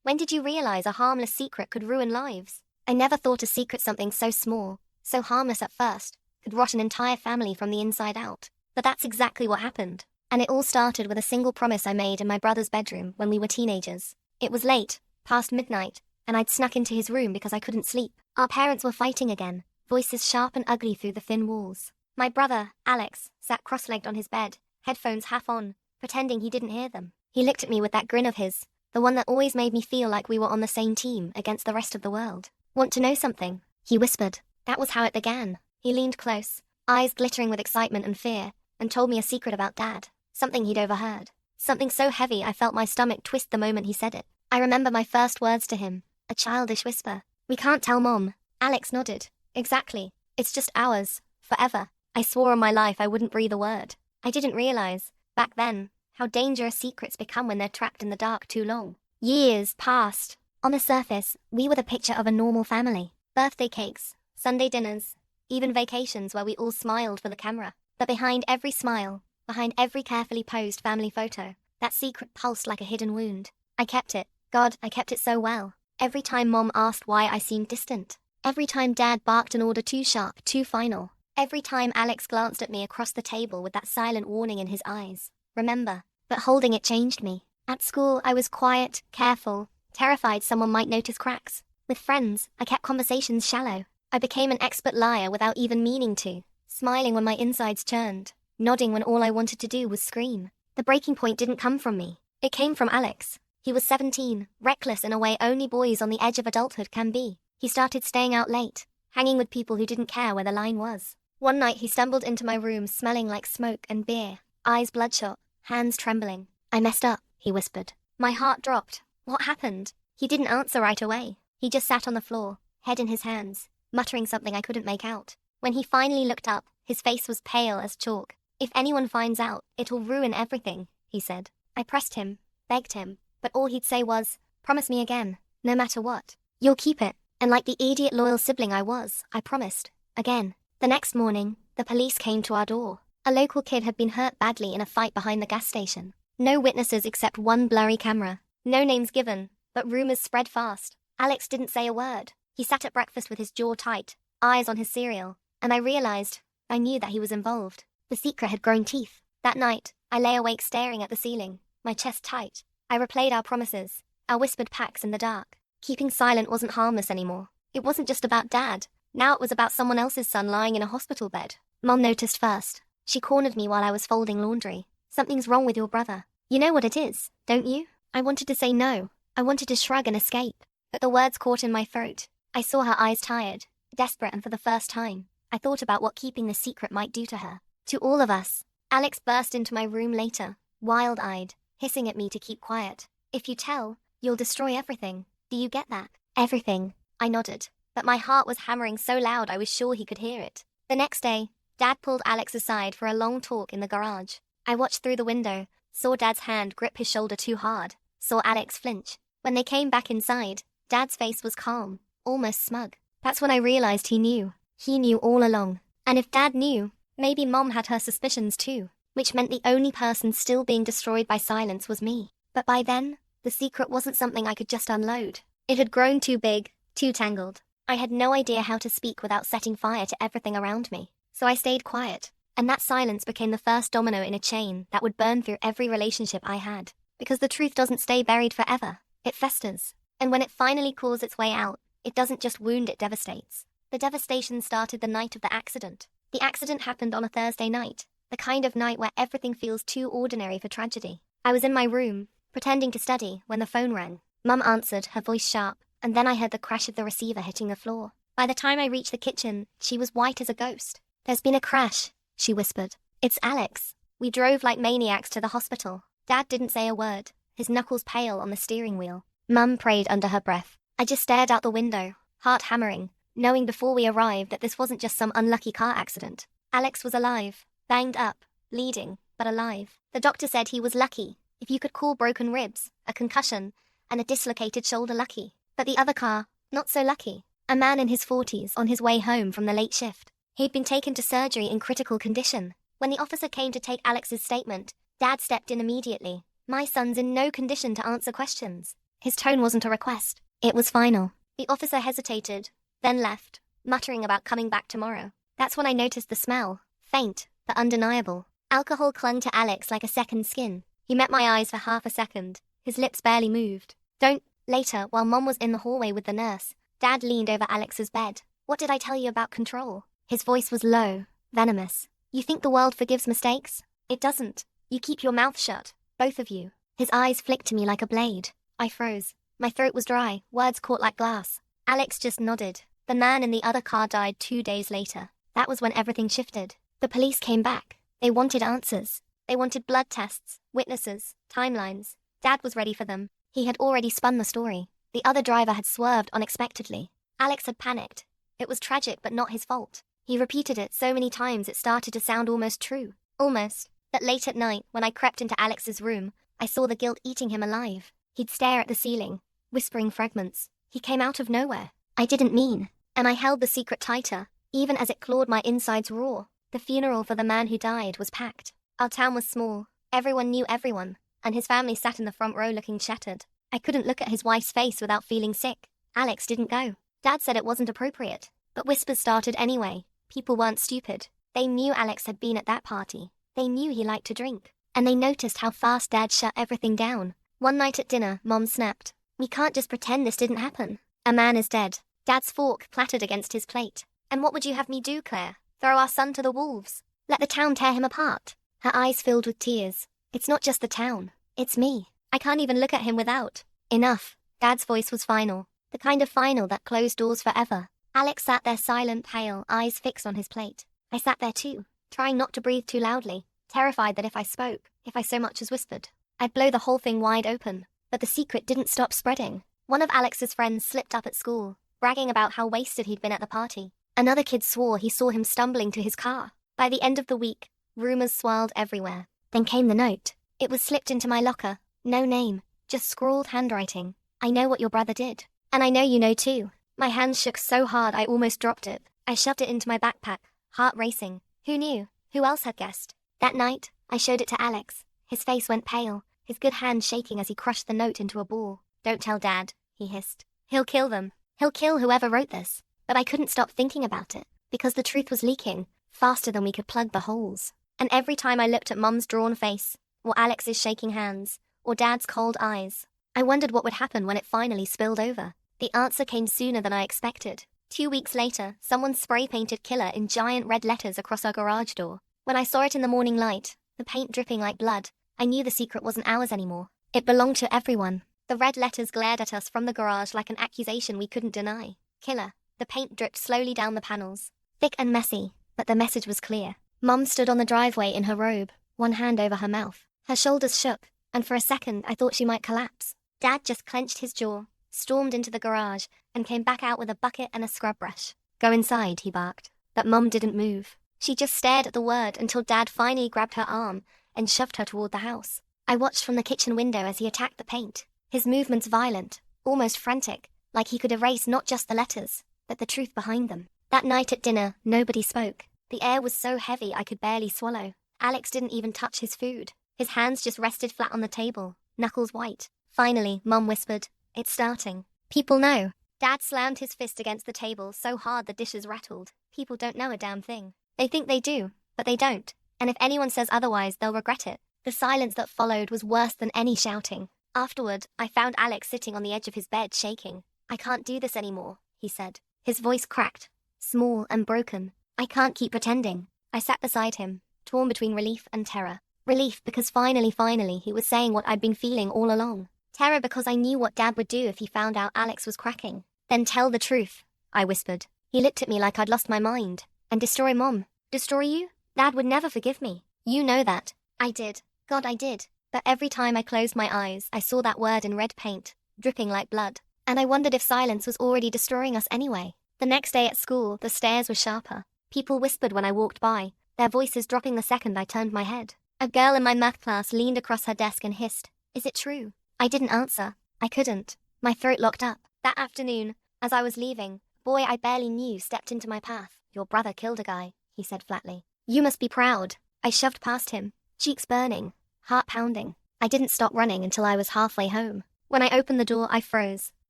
When did you realize a harmless secret could ruin lives? I never thought a secret something so small, so harmless at first, could rot an entire family from the inside out. But that's exactly what happened. And it all started with a single promise I made in my brother's bedroom when we were teenagers. It was late, past midnight, and I'd snuck into his room because I couldn't sleep. Our parents were fighting again, voices sharp and ugly through the thin walls. My brother, Alex, sat cross-legged on his bed, headphones half on, pretending he didn't hear them. He looked at me with that grin of his, the one that always made me feel like we were on the same team against the rest of the world. "Want to know something?" he whispered. That was how it began. He leaned close, eyes glittering with excitement and fear, and told me a secret about Dad, something he'd overheard. Something so heavy I felt my stomach twist the moment he said it. I remember my first words to him, a childish whisper. "We can't tell Mom." Alex nodded. "Exactly. It's just ours, forever." I swore on my life I wouldn't breathe a word. I didn't realize, back then, how dangerous secrets become when they're trapped in the dark too long. Years passed. On the surface, we were the picture of a normal family. Birthday cakes, Sunday dinners, even vacations where we all smiled for the camera. But behind every smile, behind every carefully posed family photo, that secret pulsed like a hidden wound. I kept it. God, I kept it so well. Every time Mom asked why I seemed distant. Every time Dad barked an order too sharp, too final. Every time Alex glanced at me across the table with that silent warning in his eyes. Remember. But holding it changed me. At school, I was quiet, careful, terrified someone might notice cracks. With friends, I kept conversations shallow. I became an expert liar without even meaning to, smiling when my insides churned, nodding when all I wanted to do was scream. The breaking point didn't come from me. It came from Alex. He was 17, reckless in a way only boys on the edge of adulthood can be. He started staying out late, hanging with people who didn't care where the line was. One night he stumbled into my room smelling like smoke and beer, eyes bloodshot, hands trembling. "I messed up," he whispered. My heart dropped. What happened? He didn't answer right away. He just sat on the floor, head in his hands, muttering something I couldn't make out. When he finally looked up, his face was pale as chalk. "If anyone finds out, it'll ruin everything," he said. I pressed him, begged him, but all he'd say was, "Promise me again, no matter what. You'll keep it." And like the idiot loyal sibling I was, I promised. Again. The next morning, the police came to our door. A local kid had been hurt badly in a fight behind the gas station. No witnesses except one blurry camera. No names given, but rumors spread fast. Alex didn't say a word. He sat at breakfast with his jaw tight, eyes on his cereal, and I knew that he was involved. The secret had grown teeth. That night, I lay awake staring at the ceiling, my chest tight. I replayed our promises, our whispered pacts in the dark. Keeping silent wasn't harmless anymore. It wasn't just about Dad. Now it was about someone else's son lying in a hospital bed. Mom noticed first. She cornered me while I was folding laundry. "Something's wrong with your brother. You know what it is, don't you?" I wanted to say no. I wanted to shrug and escape. But the words caught in my throat. I saw her eyes tired, desperate, and for the first time, I thought about what keeping the secret might do to her. To all of us. Alex burst into my room later, wild-eyed, hissing at me to keep quiet. "If you tell, you'll destroy everything. Do you get that?" "Everything." I nodded. But my heart was hammering so loud I was sure he could hear it. The next day, Dad pulled Alex aside for a long talk in the garage. I watched through the window, saw Dad's hand grip his shoulder too hard, saw Alex flinch. When they came back inside, Dad's face was calm, almost smug. That's when I realized he knew. He knew all along. And if Dad knew, maybe Mom had her suspicions too, which meant the only person still being destroyed by silence was me. But by then, the secret wasn't something I could just unload. It had grown too big, too tangled. I had no idea how to speak without setting fire to everything around me. So I stayed quiet, and that silence became the first domino in a chain that would burn through every relationship I had. Because the truth doesn't stay buried forever. It festers. And when it finally claws its way out, it doesn't just wound, it devastates. The devastation started the night of the accident. The accident happened on a Thursday night, the kind of night where everything feels too ordinary for tragedy. I was in my room, pretending to study, when the phone rang. Mum answered, her voice sharp, and then I heard the crash of the receiver hitting the floor. By the time I reached the kitchen, she was white as a ghost. "There's been a crash," she whispered. "It's Alex." We drove like maniacs to the hospital. Dad didn't say a word, his knuckles pale on the steering wheel. Mum prayed under her breath. I just stared out the window, heart hammering, knowing before we arrived that this wasn't just some unlucky car accident. Alex was alive, banged up, bleeding, but alive. The doctor said he was lucky, if you could call broken ribs, a concussion, and a dislocated shoulder lucky. But the other car, not so lucky. A man in his 40s on his way home from the late shift. He'd been taken to surgery in critical condition. When the officer came to take Alex's statement, Dad stepped in immediately. "My son's in no condition to answer questions." His tone wasn't a request. It was final. The officer hesitated, then left, muttering about coming back tomorrow. That's when I noticed the smell. Faint, but undeniable. Alcohol clung to Alex like a second skin. He met my eyes for half a second. His lips barely moved. Don't. Later, while Mom was in the hallway with the nurse, Dad leaned over Alex's bed. What did I tell you about control? His voice was low, venomous. You think the world forgives mistakes? It doesn't. You keep your mouth shut, both of you. His eyes flicked to me like a blade. I froze. My throat was dry, words caught like glass. Alex just nodded. The man in the other car died 2 days later. That was when everything shifted. The police came back. They wanted answers. They wanted blood tests, witnesses, timelines. Dad was ready for them. He had already spun the story. The other driver had swerved unexpectedly. Alex had panicked. It was tragic, but not his fault. He repeated it so many times it started to sound almost true. Almost. But late at night, when I crept into Alex's room, I saw the guilt eating him alive. He'd stare at the ceiling, whispering fragments. He came out of nowhere. I didn't mean. And I held the secret tighter, even as it clawed my insides raw. The funeral for the man who died was packed. Our town was small. Everyone knew everyone, and his family sat in the front row looking shattered. I couldn't look at his wife's face without feeling sick. Alex didn't go. Dad said it wasn't appropriate. But whispers started anyway. People weren't stupid. They knew Alex had been at that party. They knew he liked to drink. And they noticed how fast Dad shut everything down. One night at dinner, Mom snapped. We can't just pretend this didn't happen. A man is dead. Dad's fork clattered against his plate. And what would you have me do, Claire? Throw our son to the wolves? Let the town tear him apart? Her eyes filled with tears. It's not just the town. It's me. I can't even look at him without. Enough. Dad's voice was final. The kind of final that closed doors forever. Alex sat there silent, pale, eyes fixed on his plate. I sat there too, trying not to breathe too loudly, terrified that if I spoke, if I so much as whispered, I'd blow the whole thing wide open. But the secret didn't stop spreading. One of Alex's friends slipped up at school, bragging about how wasted he'd been at the party. Another kid swore he saw him stumbling to his car. By the end of the week, rumors swirled everywhere. Then came the note. It was slipped into my locker. No name, just scrawled handwriting. I know what your brother did. And I know you know too. My hands shook so hard I almost dropped it. I shoved it into my backpack, heart racing. Who knew? Who else had guessed? That night, I showed it to Alex. His face went pale, his good hand shaking as he crushed the note into a ball. Don't tell Dad, he hissed. He'll kill them. He'll kill whoever wrote this. But I couldn't stop thinking about it, because the truth was leaking, faster than we could plug the holes. And every time I looked at Mum's drawn face, or Alex's shaking hands, or Dad's cold eyes, I wondered what would happen when it finally spilled over. The answer came sooner than I expected. 2 weeks later, someone spray-painted killer in giant red letters across our garage door. When I saw it in the morning light, the paint dripping like blood, I knew the secret wasn't ours anymore. It belonged to everyone. The red letters glared at us from the garage like an accusation we couldn't deny. Killer. The paint dripped slowly down the panels. Thick and messy, but the message was clear. Mum stood on the driveway in her robe, one hand over her mouth. Her shoulders shook, and for a second I thought she might collapse. Dad just clenched his jaw, stormed into the garage, and came back out with a bucket and a scrub brush. Go inside, he barked. But Mum didn't move. She just stared at the word until Dad finally grabbed her arm and shoved her toward the house. I watched from the kitchen window as he attacked the paint. His movements violent, almost frantic, like he could erase not just the letters, but the truth behind them. That night at dinner, nobody spoke. The air was so heavy I could barely swallow. Alex didn't even touch his food. His hands just rested flat on the table, knuckles white. Finally, Mum whispered, "It's starting. People know." Dad slammed his fist against the table so hard the dishes rattled. People don't know a damn thing. They think they do, but they don't. And if anyone says otherwise, they'll regret it. The silence that followed was worse than any shouting. Afterward, I found Alex sitting on the edge of his bed, shaking. "I can't do this anymore," he said. His voice cracked, small and broken. "I can't keep pretending." I sat beside him, torn between relief and terror. Relief because finally, he was saying what I'd been feeling all along. Terror because I knew what Dad would do if he found out Alex was cracking. "Then tell the truth," I whispered. He looked at me like I'd lost my mind. "And destroy Mom? Destroy you? Dad would never forgive me. You know that." I did. God, I did. But every time I closed my eyes, I saw that word in red paint, dripping like blood. And I wondered if silence was already destroying us anyway. The next day at school, the stares were sharper. People whispered when I walked by, their voices dropping the second I turned my head. A girl in my math class leaned across her desk and hissed, "Is it true?" I didn't answer. I couldn't. My throat locked up. That afternoon, as I was leaving, a boy I barely knew stepped into my path. "Your brother killed a guy," he said flatly. "You must be proud." I shoved past him, cheeks burning, heart pounding. I didn't stop running until I was halfway home. When I opened the door, I froze.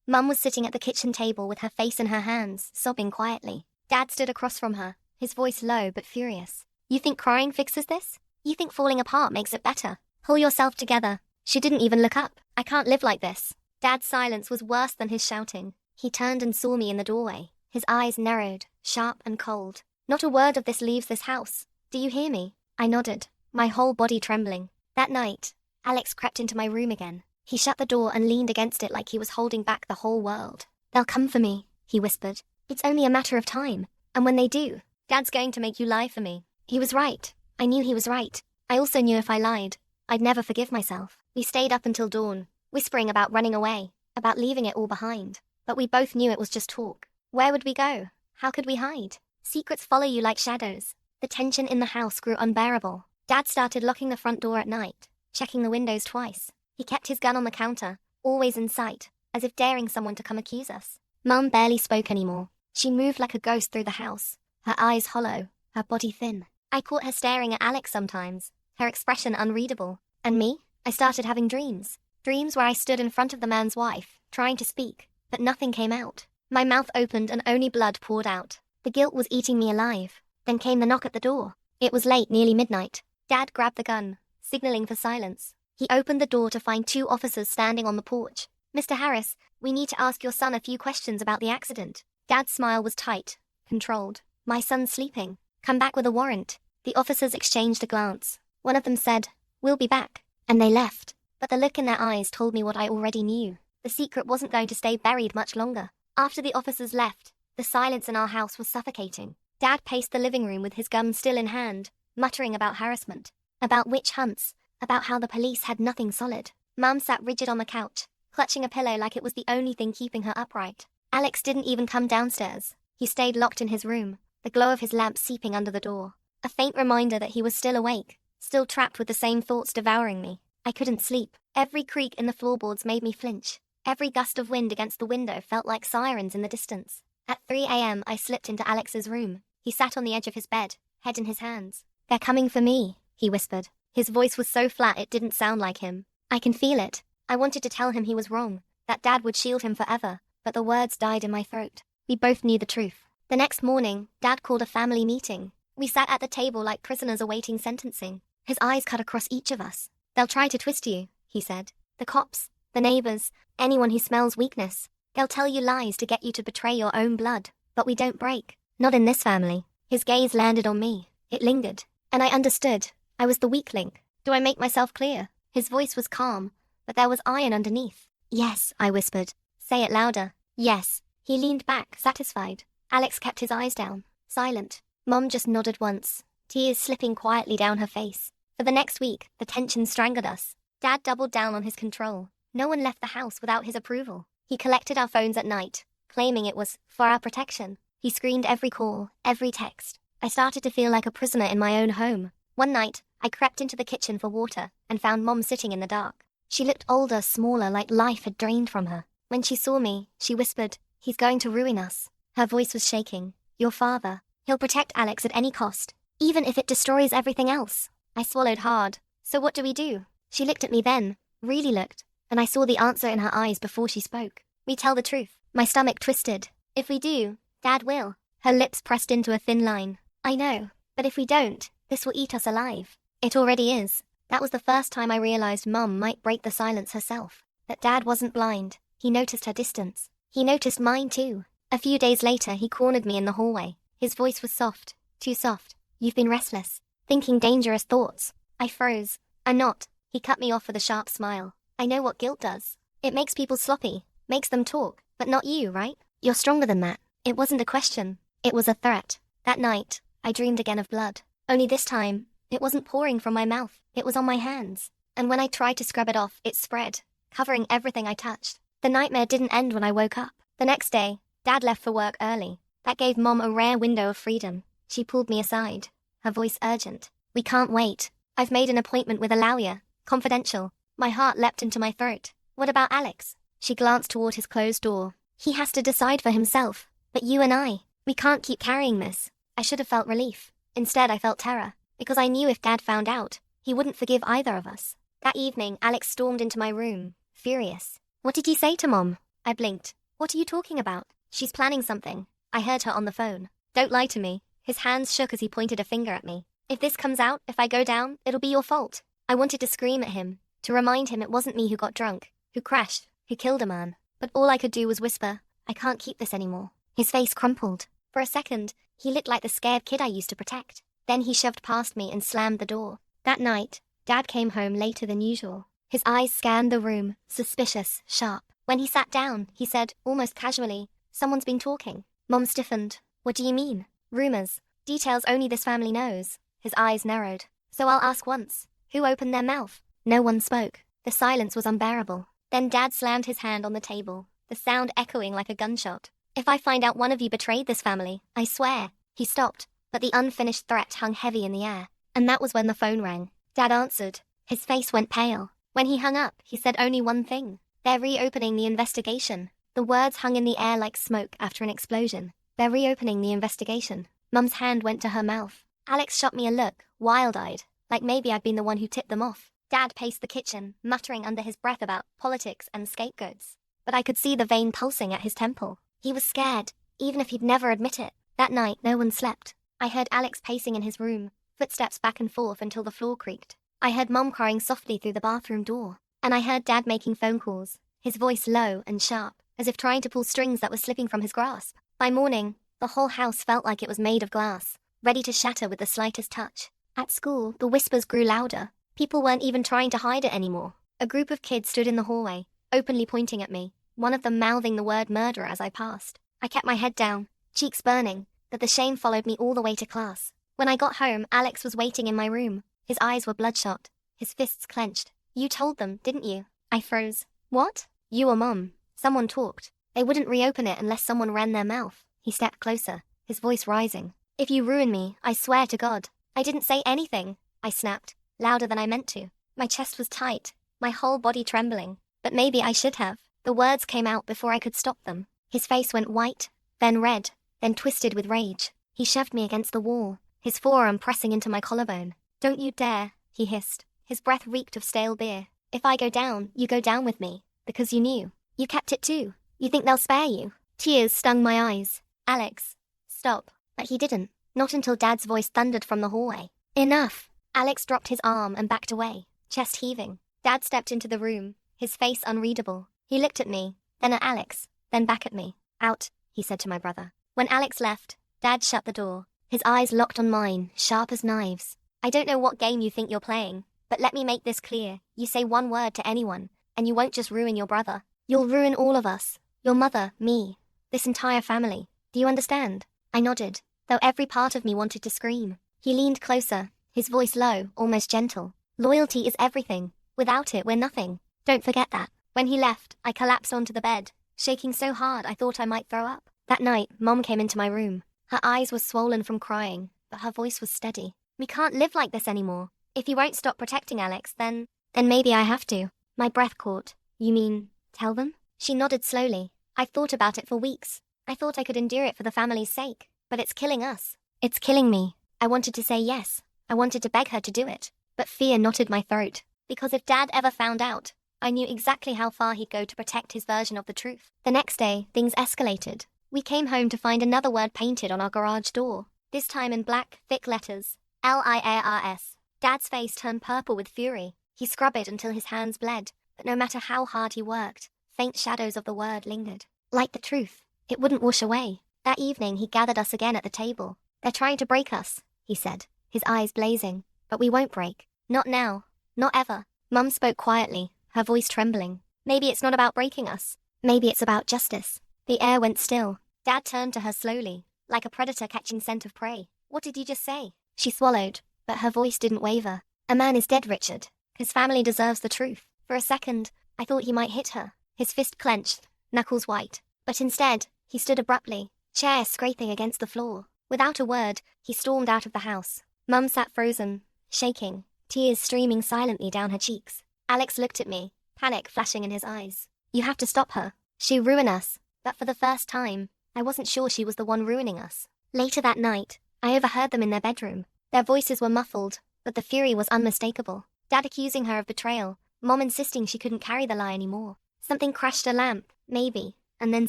Mum was sitting at the kitchen table with her face in her hands, sobbing quietly. Dad stood across from her, his voice low but furious. You think crying fixes this? You think falling apart makes it better? Pull yourself together. She didn't even look up. I can't live like this. Dad's silence was worse than his shouting. He turned and saw me in the doorway. His eyes narrowed, sharp and cold. Not a word of this leaves this house. Do you hear me? I nodded, my whole body trembling. That night, Alex crept into my room again. He shut the door and leaned against it like he was holding back the whole world. They'll come for me, he whispered. It's only a matter of time. And when they do, Dad's going to make you lie for me. He was right. I knew he was right. I also knew if I lied, I'd never forgive myself. We stayed up until dawn, whispering about running away, about leaving it all behind. But we both knew it was just talk. Where would we go? How could we hide? Secrets follow you like shadows. The tension in the house grew unbearable. Dad started locking the front door at night, checking the windows twice. He kept his gun on the counter, always in sight, as if daring someone to come accuse us. Mum barely spoke anymore. She moved like a ghost through the house, her eyes hollow, her body thin. I caught her staring at Alex sometimes, her expression unreadable. And me? I started having dreams. Dreams where I stood in front of the man's wife, trying to speak, but nothing came out. My mouth opened and only blood poured out. The guilt was eating me alive. Then came the knock at the door. It was late, nearly midnight. Dad grabbed the gun, signaling for silence. He opened the door to find 2 officers standing on the porch. Mr. Harris, we need to ask your son a few questions about the accident. Dad's smile was tight, controlled. My son's sleeping. Come back with a warrant. The officers exchanged a glance. One of them said, we'll be back. And they left. But the look in their eyes told me what I already knew. The secret wasn't going to stay buried much longer. After the officers left, the silence in our house was suffocating. Dad paced the living room with his gun still in hand, muttering about harassment, about witch hunts, about how the police had nothing solid. Mum sat rigid on the couch, clutching a pillow like it was the only thing keeping her upright. Alex didn't even come downstairs. He stayed locked in his room, the glow of his lamp seeping under the door. A faint reminder that he was still awake, still trapped with the same thoughts devouring me. I couldn't sleep. Every creak in the floorboards made me flinch. Every gust of wind against the window felt like sirens in the distance. At 3 a.m. I slipped into Alex's room. He sat on the edge of his bed, head in his hands. They're coming for me, he whispered. His voice was so flat it didn't sound like him. I can feel it. I wanted to tell him he was wrong, that Dad would shield him forever, but the words died in my throat. We both knew the truth. The next morning, Dad called a family meeting. We sat at the table like prisoners awaiting sentencing. His eyes cut across each of us. They'll try to twist you, he said. The cops, the neighbors, anyone who smells weakness. They'll tell you lies to get you to betray your own blood. But we don't break. Not in this family. His gaze landed on me. It lingered. And I understood. I was the weak link. Do I make myself clear? His voice was calm, but there was iron underneath. Yes, I whispered. Say it louder. Yes. He leaned back, satisfied. Alex kept his eyes down, silent. Mom just nodded once, tears slipping quietly down her face. For the next week, the tension strangled us. Dad doubled down on his control. No one left the house without his approval. He collected our phones at night, claiming it was for our protection. He screened every call, every text. I started to feel like a prisoner in my own home. One night, I crept into the kitchen for water and found Mom sitting in the dark. She looked older, smaller, like life had drained from her. When she saw me, she whispered, "He's going to ruin us." Her voice was shaking. "Your father. He'll protect Alex at any cost, even if it destroys everything else." I swallowed hard. "So what do we do?" She looked at me then, really looked, and I saw the answer in her eyes before she spoke. "We tell the truth." My stomach twisted. "If we do, Dad will." Her lips pressed into a thin line. "I know, but if we don't, this will eat us alive." It already is. That was the first time I realized Mum might break the silence herself. That Dad wasn't blind. He noticed her distance. He noticed mine too. A few days later, he cornered me in the hallway. His voice was soft, too soft. "You've been restless, thinking dangerous thoughts." I froze. "I'm not." He cut me off with a sharp smile. "I know what guilt does. It makes people sloppy, makes them talk, but not you, right? You're stronger than that." It wasn't a question. It was a threat. That night, I dreamed again of blood. Only this time, it wasn't pouring from my mouth. It was on my hands. And when I tried to scrub it off, it spread, covering everything I touched. The nightmare didn't end when I woke up. The next day, Dad left for work early. That gave Mom a rare window of freedom. She pulled me aside, her voice urgent. "We can't wait. I've made an appointment with a lawyer. Confidential." My heart leapt into my throat. "What about Alex?" She glanced toward his closed door. "He has to decide for himself. But you and I, we can't keep carrying this." I should have felt relief. Instead, I felt terror, because I knew if Dad found out, he wouldn't forgive either of us. That evening, Alex stormed into my room, furious. What did you say to Mom? I blinked. What are you talking about? She's planning something. I heard her on the phone. Don't lie to me. His hands shook as he pointed a finger at me. If this comes out, if I go down, it'll be your fault. I wanted to scream at him, to remind him it wasn't me who got drunk, who crashed, who killed a man. But all I could do was whisper, I can't keep this anymore. His face crumpled. For a second, he looked like the scared kid I used to protect. Then he shoved past me and slammed the door. That night, Dad came home later than usual. His eyes scanned the room, suspicious, sharp. When he sat down, he said, almost casually, someone's been talking. Mom stiffened. What do you mean? Rumors. Details only this family knows. His eyes narrowed. So I'll ask once. Who opened their mouth? No one spoke. The silence was unbearable. Then Dad slammed his hand on the table, the sound echoing like a gunshot. If I find out one of you betrayed this family, I swear. He stopped, but the unfinished threat hung heavy in the air. And that was when the phone rang. Dad answered. His face went pale. When he hung up, he said only one thing. They're reopening the investigation. The words hung in the air like smoke after an explosion. They're reopening the investigation. Mum's hand went to her mouth. Alex shot me a look, wild-eyed, like maybe I'd been the one who tipped them off. Dad paced the kitchen, muttering under his breath about politics and scapegoats. But I could see the vein pulsing at his temple. He was scared, even if he'd never admit it. That night, no one slept. I heard Alex pacing in his room, footsteps back and forth until the floor creaked. I heard Mum crying softly through the bathroom door. And I heard Dad making phone calls, his voice low and sharp, as if trying to pull strings that were slipping from his grasp. By morning, the whole house felt like it was made of glass, ready to shatter with the slightest touch. At school, the whispers grew louder. People weren't even trying to hide it anymore. A group of kids stood in the hallway, openly pointing at me, one of them mouthing the word murder as I passed. I kept my head down, cheeks burning, but the shame followed me all the way to class. When I got home, Alex was waiting in my room. His eyes were bloodshot, his fists clenched. You told them, didn't you? I froze. What? You or Mom. Someone talked. They wouldn't reopen it unless someone ran their mouth. He stepped closer, his voice rising. If you ruin me, I swear to God. I didn't say anything, I snapped, louder than I meant to. My chest was tight, my whole body trembling. But maybe I should have. The words came out before I could stop them. His face went white, then red, then twisted with rage. He shoved me against the wall, his forearm pressing into my collarbone. Don't you dare, he hissed. His breath reeked of stale beer. If I go down, you go down with me. Because you knew. You kept it too. You think they'll spare you? Tears stung my eyes. Alex, stop. But he didn't. Not until Dad's voice thundered from the hallway. Enough. Alex dropped his arm and backed away, chest heaving. Dad stepped into the room, his face unreadable. He looked at me, then at Alex, then back at me. Out, he said to my brother. When Alex left, Dad shut the door. His eyes locked on mine, sharp as knives. I don't know what game you think you're playing, but let me make this clear. You say one word to anyone, and you won't just ruin your brother. You'll ruin all of us. Your mother, me, this entire family. Do you understand? I nodded, though every part of me wanted to scream. He leaned closer, his voice low, almost gentle. Loyalty is everything. Without it, we're nothing. Don't forget that. When he left, I collapsed onto the bed, shaking so hard I thought I might throw up. That night, Mom came into my room. Her eyes were swollen from crying, but her voice was steady. We can't live like this anymore. If you won't stop protecting Alex, then maybe I have to. My breath caught. You mean, tell them? She nodded slowly. I've thought about it for weeks. I thought I could endure it for the family's sake. But it's killing us. It's killing me. I wanted to say yes. I wanted to beg her to do it. But fear knotted my throat. Because if Dad ever found out, I knew exactly how far he'd go to protect his version of the truth. The next day, things escalated. We came home to find another word painted on our garage door. This time in black, thick letters. Liars. Dad's face turned purple with fury. He scrubbed it until his hands bled. But no matter how hard he worked, faint shadows of the word lingered. Like the truth, it wouldn't wash away. That evening he gathered us again at the table. They're trying to break us, he said, his eyes blazing. But we won't break. Not now. Not ever. Mum spoke quietly, her voice trembling. Maybe it's not about breaking us. Maybe it's about justice. The air went still. Dad turned to her slowly, like a predator catching scent of prey. What did you just say? She swallowed, but her voice didn't waver. A man is dead, Richard. His family deserves the truth. For a second, I thought he might hit her. His fist clenched, knuckles white. But instead, he stood abruptly, chair scraping against the floor. Without a word, he stormed out of the house. Mum sat frozen, shaking, tears streaming silently down her cheeks. Alex looked at me, panic flashing in his eyes. You have to stop her. She'll ruin us. But for the first time, I wasn't sure she was the one ruining us. Later that night, I overheard them in their bedroom. Their voices were muffled, but the fury was unmistakable. Dad accusing her of betrayal, Mom insisting she couldn't carry the lie anymore. Something crashed a lamp, maybe, and then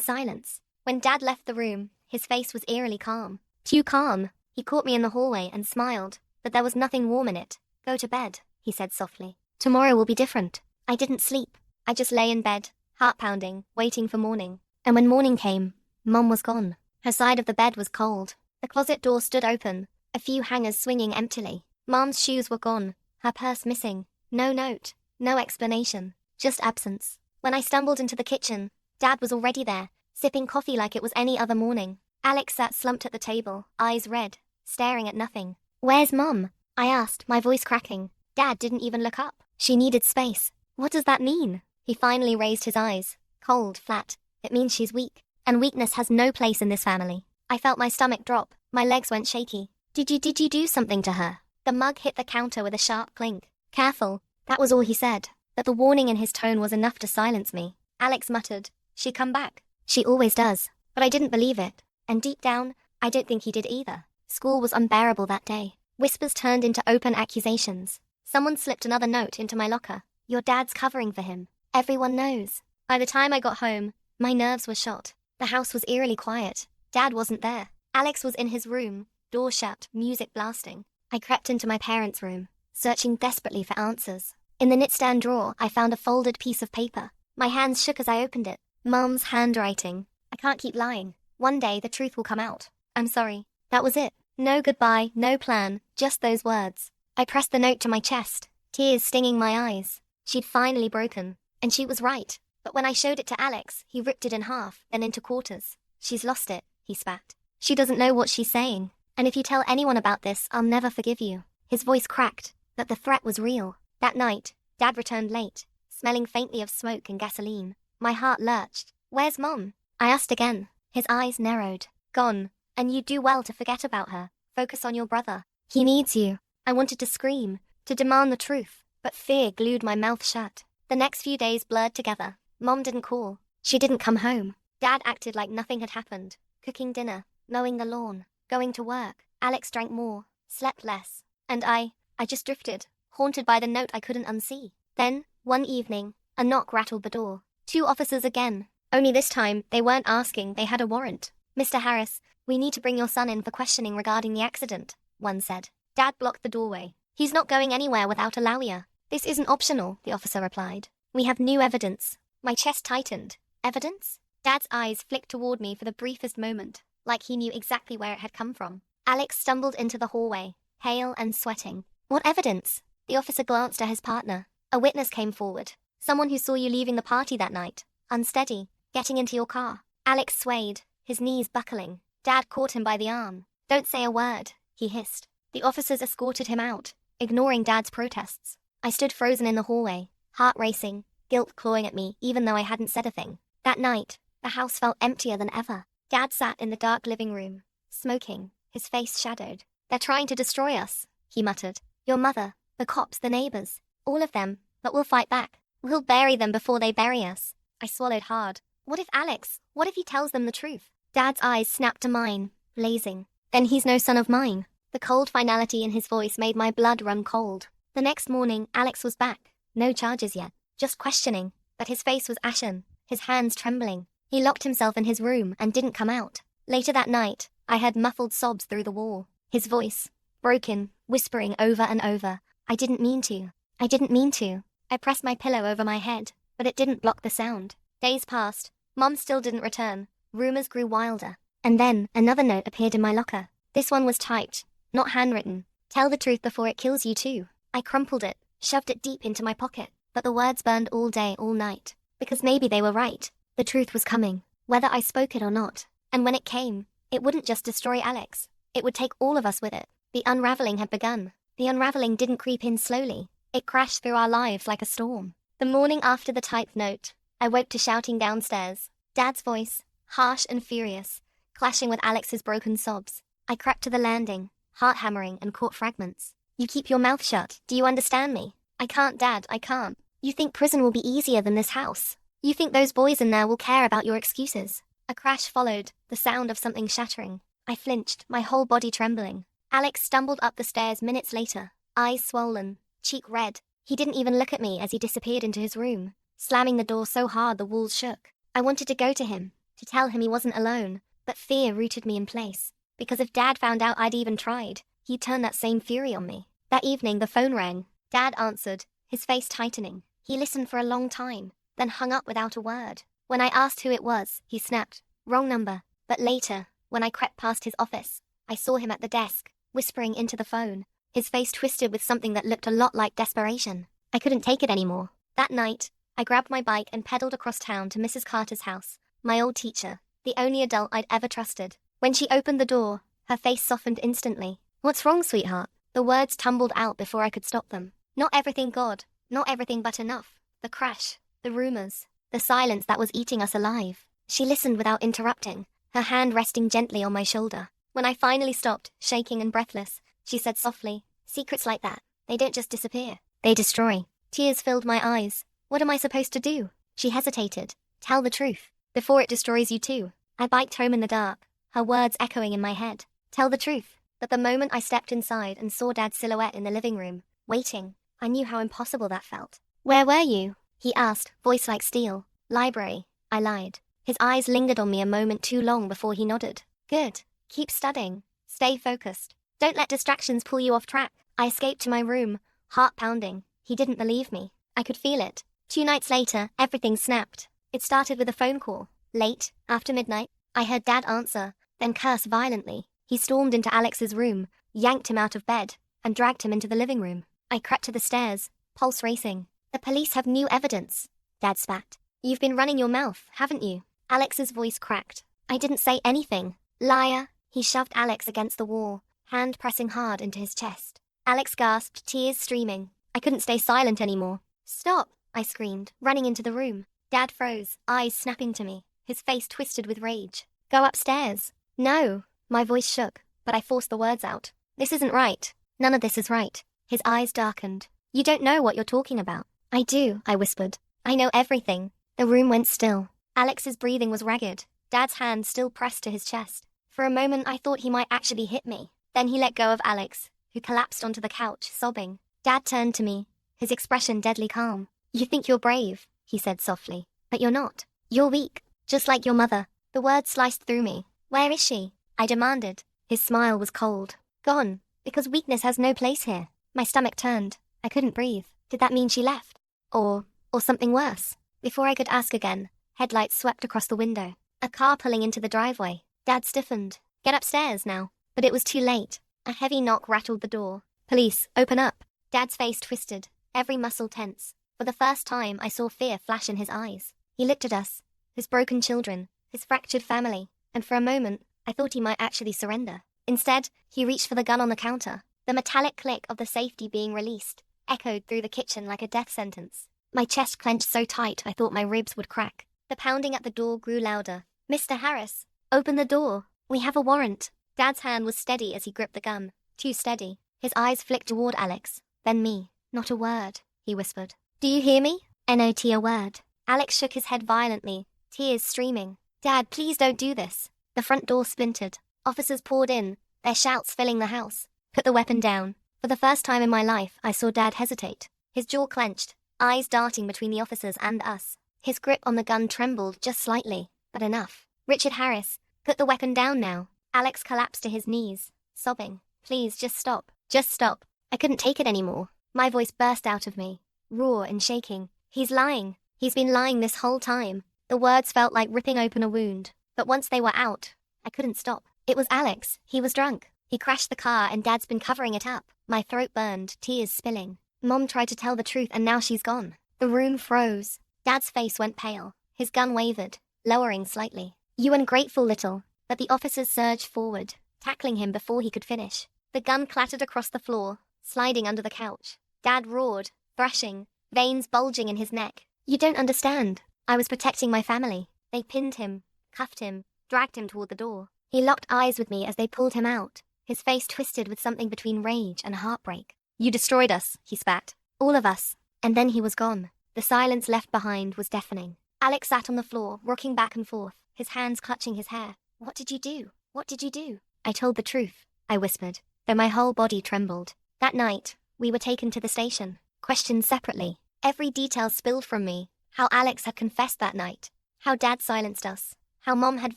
silence. When Dad left the room, his face was eerily calm. Too calm. He caught me in the hallway and smiled, but there was nothing warm in it. Go to bed, he said softly. Tomorrow will be different. I didn't sleep. I just lay in bed, heart pounding, waiting for morning. And when morning came, Mom was gone. Her side of the bed was cold. The closet door stood open, a few hangers swinging emptily. Mom's shoes were gone, her purse missing. No note, no explanation, just absence. When I stumbled into the kitchen, Dad was already there, sipping coffee like it was any other morning. Alex sat slumped at the table, eyes red, staring at nothing. Where's Mom? I asked, my voice cracking. Dad didn't even look up. She needed space. What does that mean? He finally raised his eyes. Cold, flat. It means she's weak. And weakness has no place in this family. I felt my stomach drop. My legs went shaky. Did you do something to her? The mug hit the counter with a sharp clink. Careful. That was all he said. But the warning in his tone was enough to silence me. Alex muttered. She come back. She always does. But I didn't believe it. And deep down, I don't think he did either. School was unbearable that day. Whispers turned into open accusations. Someone slipped another note into my locker. Your dad's covering for him. Everyone knows. By the time I got home, my nerves were shot. The house was eerily quiet. Dad wasn't there. Alex was in his room, door shut, music blasting. I crept into my parents' room, searching desperately for answers. In the nightstand drawer, I found a folded piece of paper. My hands shook as I opened it. Mom's handwriting. I can't keep lying. One day, the truth will come out. I'm sorry. That was it. No goodbye, no plan, just those words. I pressed the note to my chest, tears stinging my eyes. She'd finally broken, and she was right. But when I showed it to Alex, he ripped it in half, then into quarters. She's lost it, he spat. She doesn't know what she's saying. And if you tell anyone about this, I'll never forgive you. His voice cracked, but the threat was real. That night, Dad returned late, smelling faintly of smoke and gasoline. My heart lurched. Where's Mom? I asked again. His eyes narrowed. Gone. And you'd do well to forget about her. Focus on your brother. He needs you. I wanted to scream, to demand the truth, but fear glued my mouth shut. The next few days blurred together. Mom didn't call. She didn't come home. Dad acted like nothing had happened, cooking dinner, mowing the lawn, going to work. Alex drank more, slept less. And I just drifted, haunted by the note I couldn't unsee. Then, one evening, a knock rattled the door. 2 officers again. Only this time, they weren't asking, they had a warrant. Mr. Harris, we need to bring your son in for questioning regarding the accident, one said. Dad blocked the doorway. He's not going anywhere without a lawyer. This isn't optional, the officer replied. We have new evidence. My chest tightened. Evidence? Dad's eyes flicked toward me for the briefest moment, like he knew exactly where it had come from. Alex stumbled into the hallway, pale and sweating. What evidence? The officer glanced at his partner. A witness came forward. Someone who saw you leaving the party that night. Unsteady, getting into your car. Alex swayed, his knees buckling. Dad caught him by the arm. Don't say a word, he hissed. The officers escorted him out, ignoring Dad's protests. I stood frozen in the hallway, heart racing, guilt clawing at me even though I hadn't said a thing. That night, the house felt emptier than ever. Dad sat in the dark living room, smoking, his face shadowed. They're trying to destroy us, he muttered. Your mother, the cops, the neighbors, all of them, but we'll fight back. We'll bury them before they bury us. I swallowed hard. What if he tells them the truth? Dad's eyes snapped to mine, blazing. Then he's no son of mine. The cold finality in his voice made my blood run cold. The next morning, Alex was back. No charges yet, just questioning. But his face was ashen, his hands trembling. He locked himself in his room and didn't come out. Later that night, I heard muffled sobs through the wall. His voice, broken, whispering over and over. I didn't mean to. I didn't mean to. I pressed my pillow over my head, but it didn't block the sound. Days passed. Mom still didn't return. Rumors grew wilder. And then, another note appeared in my locker. This one was typed, not handwritten. Tell the truth before it kills you too. I crumpled it, shoved it deep into my pocket. But the words burned all day, all night. Because maybe they were right. The truth was coming, whether I spoke it or not. And when it came, it wouldn't just destroy Alex. It would take all of us with it. The unraveling had begun. The unraveling didn't creep in slowly. It crashed through our lives like a storm. The morning after the typed note, I woke to shouting downstairs. Dad's voice, harsh and furious, clashing with Alex's broken sobs. I crept to the landing, heart hammering, and caught fragments. You keep your mouth shut. Do you understand me? I can't, Dad, I can't. You think prison will be easier than this house. You think those boys in there will care about your excuses. A crash followed, the sound of something shattering. I flinched, my whole body trembling. Alex stumbled up the stairs minutes later, eyes swollen, cheek red. He didn't even look at me as he disappeared into his room. slamming the door so hard the walls shook. I wanted to go to him, to tell him he wasn't alone, but fear rooted me in place. Because if Dad found out I'd even tried, he'd turn that same fury on me. That evening the phone rang. Dad answered, his face tightening. He listened for a long time, then hung up without a word. When I asked who it was, he snapped, "Wrong number." But later, when I crept past his office, I saw him at the desk, whispering into the phone. His face twisted with something that looked a lot like desperation. I couldn't take it anymore. That night, I grabbed my bike and pedaled across town to Mrs. Carter's house, my old teacher, the only adult I'd ever trusted. When she opened the door, her face softened instantly. "What's wrong, sweetheart?" The words tumbled out before I could stop them. Not everything, God. Not everything but enough. The crash, the rumors, the silence that was eating us alive. She listened without interrupting, her hand resting gently on my shoulder. When I finally stopped, shaking and breathless, she said softly, "Secrets like that, they don't just disappear. They destroy." Tears filled my eyes. "What am I supposed to do?" She hesitated. "Tell the truth, before it destroys you too." I biked home in the dark, her words echoing in my head. Tell the truth. But the moment I stepped inside and saw Dad's silhouette in the living room, waiting, I knew how impossible that felt. "Where were you?" he asked, voice like steel. "Library," I lied. His eyes lingered on me a moment too long before he nodded. "Good. Keep studying. Stay focused. Don't let distractions pull you off track." I escaped to my room, heart pounding. He didn't believe me. I could feel it. 2 nights later, everything snapped. It started with a phone call. Late, after midnight, I heard Dad answer, then curse violently. He stormed into Alex's room, yanked him out of bed, and dragged him into the living room. I crept to the stairs, pulse racing. "The police have new evidence," Dad spat. "You've been running your mouth, haven't you?" Alex's voice cracked. "I didn't say anything." "Liar." He shoved Alex against the wall, hand pressing hard into his chest. Alex gasped, tears streaming. I couldn't stay silent anymore. "Stop," I screamed, running into the room. Dad froze, eyes snapping to me, his face twisted with rage. "Go upstairs." "No." My voice shook, but I forced the words out. "This isn't right. None of this is right." His eyes darkened. "You don't know what you're talking about." "I do," I whispered. "I know everything." The room went still. Alex's breathing was ragged, Dad's hand still pressed to his chest. For a moment I thought he might actually hit me. Then he let go of Alex, who collapsed onto the couch, sobbing. Dad turned to me, his expression deadly calm. "You think you're brave," he said softly, "but you're not. You're weak, just like your mother." The words sliced through me. "Where is she?" I demanded. His smile was cold. "Gone, because weakness has no place here." My stomach turned. I couldn't breathe. Did that mean she left? Or something worse? Before I could ask again, headlights swept across the window. A car pulling into the driveway. Dad stiffened. "Get upstairs now." But it was too late. A heavy knock rattled the door. "Police, open up." Dad's face twisted, every muscle tense. For the first time, I saw fear flash in his eyes. He looked at us, his broken children, his fractured family, and for a moment, I thought he might actually surrender. Instead, he reached for the gun on the counter. The metallic click of the safety being released echoed through the kitchen like a death sentence. My chest clenched so tight I thought my ribs would crack. The pounding at the door grew louder. "Mr. Harris, open the door. We have a warrant." Dad's hand was steady as he gripped the gun. Too steady. His eyes flicked toward Alex, then me. "Not a word," he whispered. "Do you hear me?" "Not a word." Alex shook his head violently, tears streaming. "Dad, please don't do this." The front door splintered. Officers poured in, their shouts filling the house. "Put the weapon down." For the first time in my life, I saw Dad hesitate. His jaw clenched, eyes darting between the officers and us. His grip on the gun trembled just slightly, but enough. "Richard Harris, put the weapon down now." Alex collapsed to his knees, sobbing. "Please, just stop. Just stop." I couldn't take it anymore. My voice burst out of me, raw and shaking. "He's lying. He's been lying this whole time." The words felt like ripping open a wound, but once they were out, I couldn't stop. It was Alex. He was drunk. He crashed the car and Dad's been covering it up. My throat burned, tears spilling. Mom tried to tell the truth and now she's gone. The room froze. Dad's face went pale. His gun wavered, lowering slightly. "You ungrateful little." But the officers surged forward, tackling him before he could finish. The gun clattered across the floor, sliding under the couch. Dad roared, thrashing, veins bulging in his neck. "You don't understand. I was protecting my family." They pinned him, cuffed him, dragged him toward the door. He locked eyes with me as they pulled him out, his face twisted with something between rage and heartbreak. "You destroyed us," he spat. "All of us." And then he was gone. The silence left behind was deafening. Alex sat on the floor, rocking back and forth, his hands clutching his hair. "What did you do? What did you do?" "I told the truth," I whispered, though my whole body trembled. That night, we were taken to the station, questioned separately. Every detail spilled from me, How Alex had confessed that night. How Dad silenced us. How Mom had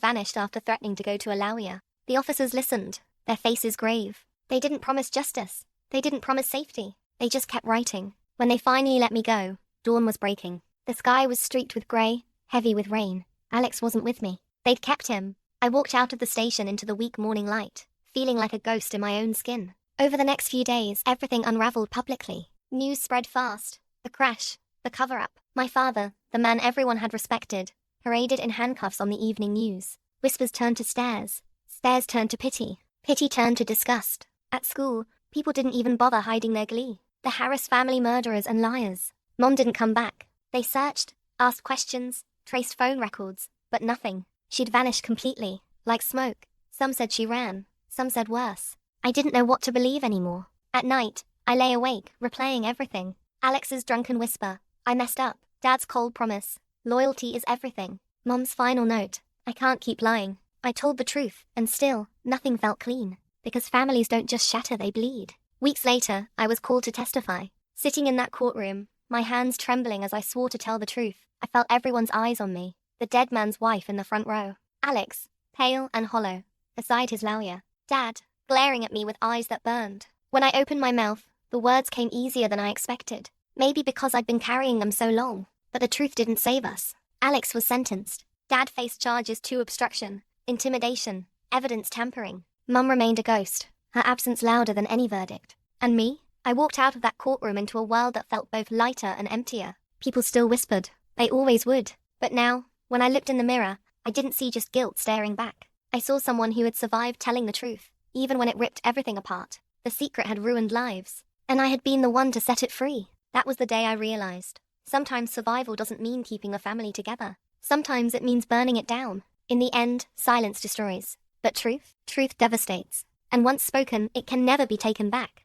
vanished after threatening to go to a lawyer. The officers listened, their faces grave. They didn't promise justice. They didn't promise safety. They just kept writing. When they finally let me go, dawn was breaking. The sky was streaked with grey, heavy with rain. Alex wasn't with me. They'd kept him. I walked out of the station into the weak morning light, feeling like a ghost in my own skin. Over the next few days, everything unraveled publicly. News spread fast. The crash, the cover-up. My father, the man everyone had respected, paraded in handcuffs on the evening news. Whispers turned to stares. Stares turned to pity. Pity turned to disgust. At school, people didn't even bother hiding their glee. The Harris family murderers and liars. Mom didn't come back. They searched, asked questions, traced phone records, but nothing. She'd vanished completely, like smoke. Some said she ran. Some said worse. I didn't know what to believe anymore. At night, I lay awake, replaying everything. Alex's drunken whisper. I messed up. Dad's cold promise. Loyalty is everything. Mom's final note. I can't keep lying. I told the truth, and still, nothing felt clean. Because families don't just shatter, they bleed. Weeks later, I was called to testify. Sitting in that courtroom, my hands trembling as I swore to tell the truth, I felt everyone's eyes on me. The dead man's wife in the front row. Alex, pale and hollow, beside his lawyer. Dad, glaring at me with eyes that burned. When I opened my mouth, the words came easier than I expected. Maybe because I'd been carrying them so long. But the truth didn't save us. Alex was sentenced. Dad faced charges to obstruction, intimidation, evidence tampering. Mum remained a ghost, her absence louder than any verdict. And me? I walked out of that courtroom into a world that felt both lighter and emptier. People still whispered. They always would. But now, when I looked in the mirror, I didn't see just guilt staring back. I saw someone who had survived telling the truth, even when it ripped everything apart. The secret had ruined lives. And I had been the one to set it free. That was the day I realized. Sometimes survival doesn't mean keeping a family together. Sometimes it means burning it down. In the end, silence destroys. But truth devastates. And once spoken, it can never be taken back.